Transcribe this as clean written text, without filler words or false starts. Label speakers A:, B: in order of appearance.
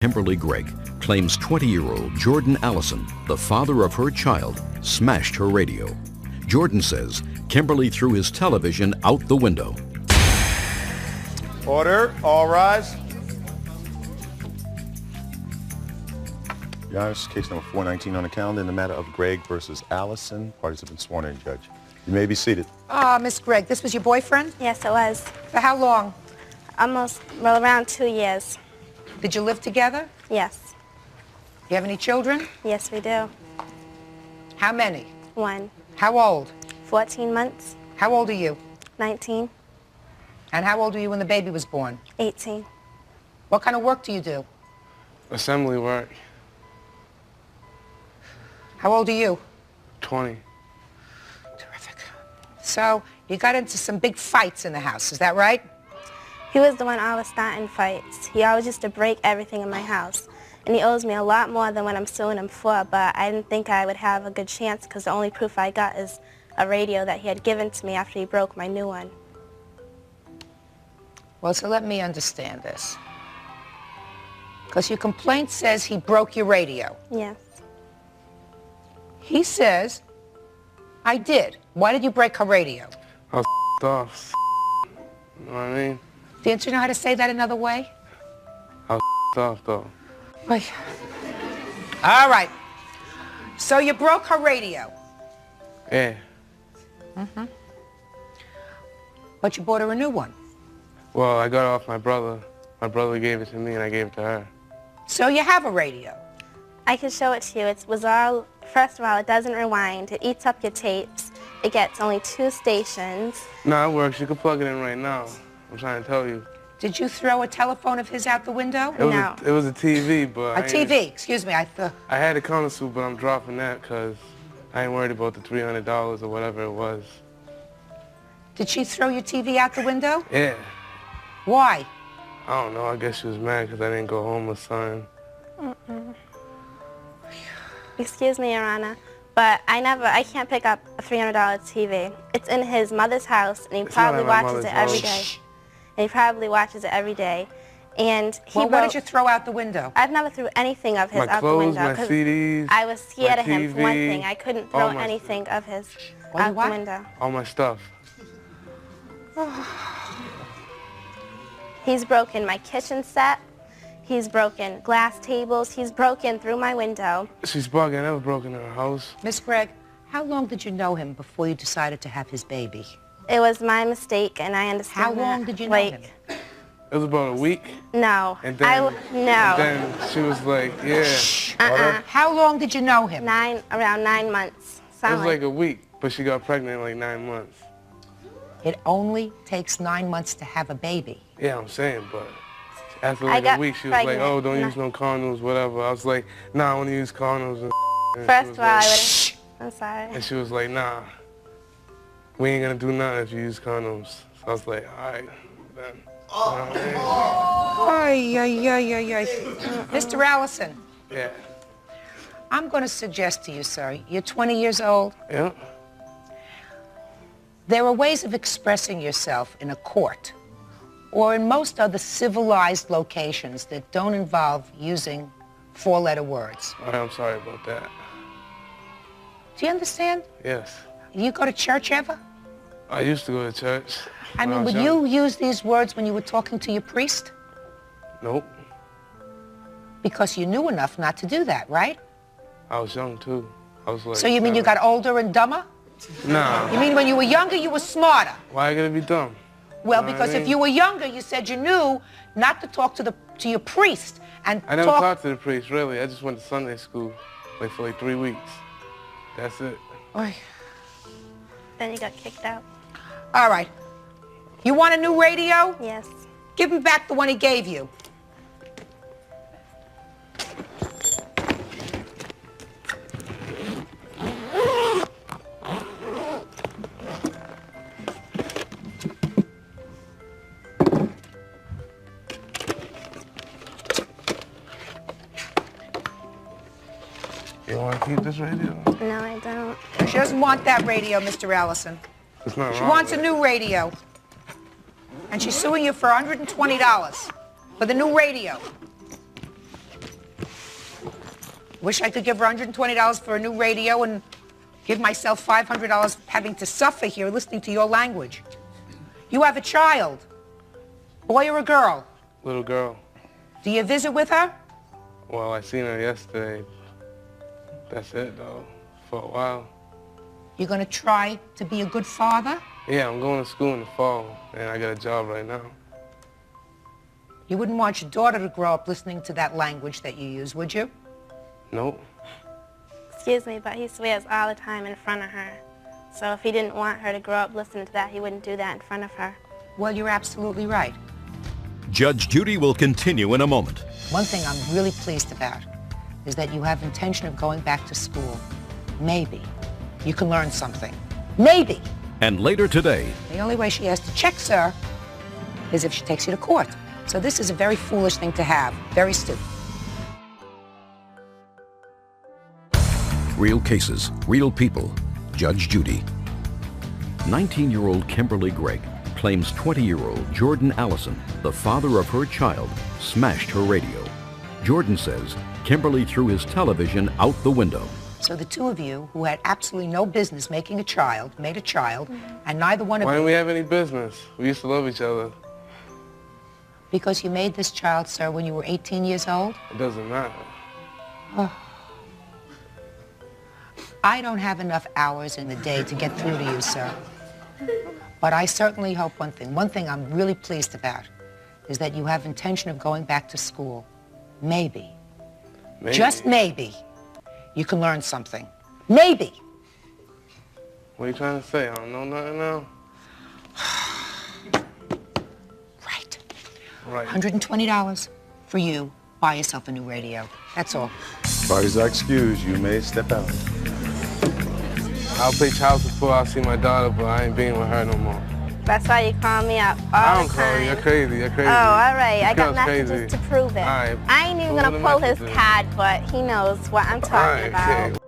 A: Kimberly Gregg claims 20-year-old Jordan Allison, the father of her child, smashed her radio. Jordan says Kimberly threw his television out the window.
B: Order. All rise. Your Honor, this is case number 419 on the calendar in the matter of Gregg versus Allison. Parties have been sworn in, Judge. You may be seated.
C: Miss Gregg, this was your boyfriend?
D: Yes, it was.
C: For how long?
D: Around 2 years.
C: Did you live together?
D: Yes.
C: You have any children?
D: Yes, we do.
C: How many?
D: 1.
C: How old?
D: 14 months.
C: How old are you?
D: 19.
C: And how old were you when the baby was born?
D: 18.
C: What kind of work do you do?
E: Assembly work.
C: How old are you?
E: 20.
C: Terrific. So, you got into some big fights in the house, is that right?
D: He was the one always starting fights. He always used to break everything in my house. And he owes me a lot more than what I'm suing him for, but I didn't think I would have a good chance because the only proof I got is a radio that he had given to me after he broke my new one.
C: Well, so let me understand this. Because your complaint says he broke your radio.
D: Yes.
C: He says, I did. Why did you break her radio?
E: I was off. You know what I mean?
C: Didn't you know how to say that another way?
E: I was off, though.
C: Wait. All right. So you broke her radio.
E: Yeah.
C: Mm-hmm. But you bought her a new one.
E: Well, I got it off my brother. My brother gave it to me, and I gave it to her.
C: So you have a radio.
D: I could show it to you. It was all, first of all, it doesn't rewind. It eats up your tapes. It gets only 2 stations.
E: No, it works. You can plug it in right now. I'm trying to tell you.
C: Did you throw a telephone of his out the window?
D: No.
E: It was a TV, but
C: A TV, excuse me.
E: I had a counter suit, but I'm dropping that because I ain't worried about the $300 or whatever it was.
C: Did she throw your TV out the window?
E: Yeah.
C: Why?
E: I don't know. I guess she was mad because I didn't go home or something.
D: Excuse me, Your Honor, but I can't pick up a $300 TV. It's in his mother's house, and he probably watches it every day. And he probably watches it every day. And he
C: what did you throw out the window?
D: I've never threw anything of his out the
E: clothes,
D: window.
E: My CDs,
D: I was scared of him
E: TV,
D: for one thing. I couldn't throw anything of his out the window.
E: All my stuff.
D: He's broken my kitchen set. He's broken glass tables. He's broken through my window.
E: She's bugging. I never broken in her house.
C: Miss Gregg, how long did you know him before you decided to have his baby?
D: It was my mistake, and I understand
C: How long did you know him?
E: It was about a week.
D: No.
E: And then,
D: no.
E: And then she was like, yeah.
C: How long did you know him?
D: Around 9 months.
E: It was like a week, but she got pregnant in like 9 months.
C: It only takes 9 months to have a baby.
E: Yeah, I'm saying, but after like a week, she was like, oh, don't use no condoms, whatever. I was like, nah, I want to use condoms. And
D: first of all, I wouldn't. I'm sorry.
E: And she was like, nah, we ain't going to do nothing if you use condoms. So I was like, all right, then.
C: Mr. Allison.
E: Yeah.
C: I'm going to suggest to you, sir, you're 20 years old.
E: Yeah.
C: There are ways of expressing yourself in a court or in most other civilized locations that don't involve using 4-letter words.
E: All right, I'm sorry about that.
C: Do you understand?
E: Yes.
C: You go to church ever?
E: I used to go to church.
C: I mean, would you use these words when you were talking to your priest?
E: Nope.
C: Because you knew enough not to do that, right?
E: I was young, too. I was like...
C: So you mean you got older and dumber?
E: No.
C: You mean when you were younger, you were smarter?
E: Why I gotta be dumb?
C: Well, because if you were younger, you said you knew not to talk to your priest and
E: I never talked to the priest, really. I just went to Sunday school for like 3 weeks. That's it.
C: Oy.
D: Then you got kicked out.
C: All right. You want a new radio?
D: Yes.
C: Give him back the one he gave you.
E: You want to keep this radio?
D: No, I don't.
C: She doesn't want that radio, Mr. Allison.
E: It's not
C: She
E: wrong
C: wants a
E: with
C: new radio. And she's suing you for $120 for the new radio. Wish I could give her $120 for a new radio and give myself $500 having to suffer here listening to your language. You have a child. Boy or a girl?
E: Little girl.
C: Do you visit with her?
E: Well, I seen her yesterday. That's it, though, for a while.
C: You're going to try to be a good father?
E: Yeah, I'm going to school in the fall, and I got a job right now.
C: You wouldn't want your daughter to grow up listening to that language that you use, would you?
E: Nope.
D: Excuse me, but he swears all the time in front of her. So if he didn't want her to grow up listening to that, he wouldn't do that in front of her.
C: Well, you're absolutely right.
A: Judge Judy will continue in a moment.
C: One thing I'm really pleased about is that you have intention of going back to school. Maybe you can learn something. Maybe.
A: And later today,
C: The only way she has to check, sir, is if she takes you to court. So this is a very foolish thing to have. Very stupid.
A: real cases, real people. Judge Judy. 19-year-old Kimberly Gregg claims 20-year-old Jordan Allison, the father of her child, smashed her radio. Jordan says Kimberly threw his television out the window.
C: So the two of you, who had absolutely no business making a child, made a child, and neither one of
E: Why
C: you...
E: didn't we have any business? We used to love each other.
C: Because you made this child, sir, when you were 18 years old?
E: It doesn't matter.
C: Oh. I don't have enough hours in the day to get through to you, sir. But I certainly hope one thing I'm really pleased about, is that you have intention of going back to school. Maybe. Just maybe. You can learn something. Maybe.
E: What are you trying to say? I don't know nothing now.
C: Right.
E: Right.
C: $120 for you. Buy yourself a new radio. That's all.
B: Parties are excused. You may step out.
E: I'll pay child support. I'll see my daughter, but I ain't being with her no more.
D: That's why you call me up all
E: I don't
D: the
E: call
D: time.
E: you. You're crazy. You're crazy.
D: Oh, all right. I got
E: Girl's
D: messages
E: crazy.
D: to prove it.
E: All right.
D: I ain't even going to pull his card, but he knows what I'm talking about.
E: Okay.